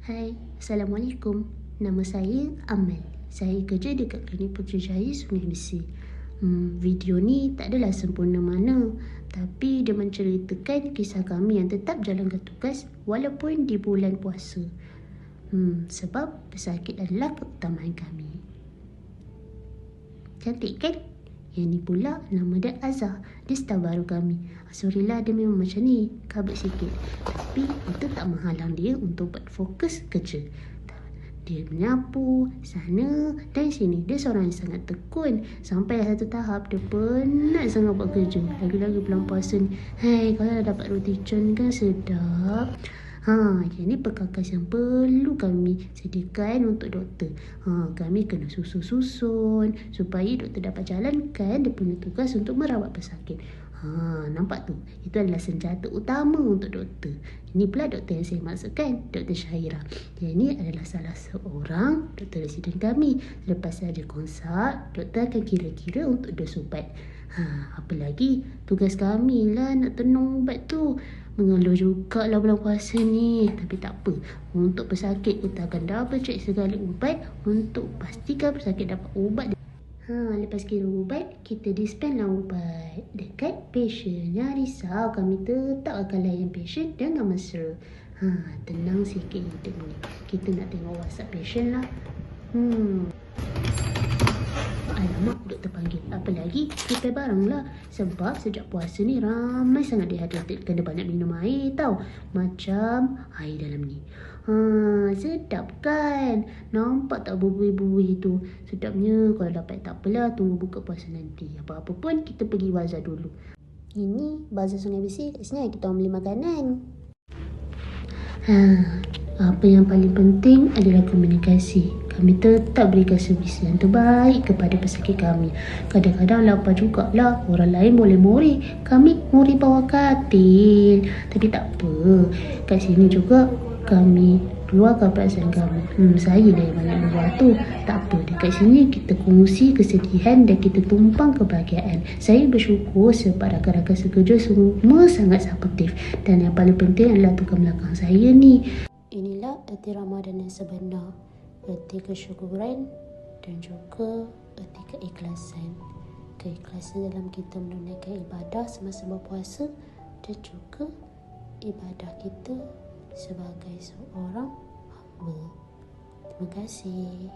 Hai, Assalamualaikum. Nama saya Amal. Saya kerja dekat Klinik Putrajaya Sungai Besi. Video ni tak adalah sempurna mana, tapi dia menceritakan kisah kami yang tetap jalankan tugas walaupun di bulan puasa. Sebab pesakit adalah keutamaan kami. Cantik kan? Yang ni pula nama dia Azhar. Dia staf baru kami. Alhamdulillah dia memang macam ni, kabut sikit. Tapi itu tak menghalang dia untuk buat fokus kerja. Dia menyapu sana dan sini. Dia seorang yang sangat tekun. Sampai satu tahap dia penat sangat buat kerja. Lagi-lagi bulan puasa ni. Hai, kalau dah dapat roti john kan sedap. Yang ni perkakas yang perlu kami sediakan untuk doktor. Kami kena susun supaya doktor dapat jalankan dia punya tugas untuk merawat pesakit. Nampak tu? Itu adalah senjata utama untuk doktor. Ini pula doktor yang saya maksudkan, Dr. Syahira. Dia ni adalah salah seorang doktor residen kami. Lepas saja konsult, doktor akan kira-kira untuk dos ubat. Apa lagi? Tugas kami lah nak tenung ubat tu. Mengeluh jugalah bulan puasa ni. Tapi tak apa. Untuk pesakit kita akan double check segala ubat untuk pastikan pesakit dapat ubat. Lepas kira ubat, kita dispense lah ubat dekat patient. Jangan risau, kami tetap akan layan patient dengan mesra. Tenang sikit hidup ni. Kita nak tengok WhatsApp patient lah. Alamak, doktor panggil. Apa lagi? Prepare barang lah. Sebab sejak puasa ni ramai sangat dehydrated. Kena banyak minum air tau. Macam air dalam ni. Sedap kan? Nampak tak buih-buih tu? Sedapnya. Kalau dapat tak apalah. Tunggu buka puasa nanti. Apa-apa pun kita pergi bazar dulu. Ini bazar Sungai Besi. Kat sini kita orang beli makanan. Apa yang paling penting adalah komunikasi. Kami tetap berikan servis yang terbaik kepada pesakit kami. Kadang-kadang lapar jugalah. Orang lain boleh mori. Kami mori bawah katil. Tapi tak apa. Kat sini juga kami luahkan perasaan kami. Saya dah yang banyak luar tu. Tak apa. Dekat sini kita kongsi kesedihan dan kita tumpang kebahagiaan. Saya bersyukur sebab rakan-rakan sekerja semua sangat supportif. Dan yang paling penting adalah tukang belakang saya ni. Inilah erti Ramadan yang sebenar. Erti kesyukuran dan juga erti keikhlasan. Keikhlasan dalam kita menunaikan ibadah semasa berpuasa dan juga ibadah kita sebagai seorang hamba. Terima kasih.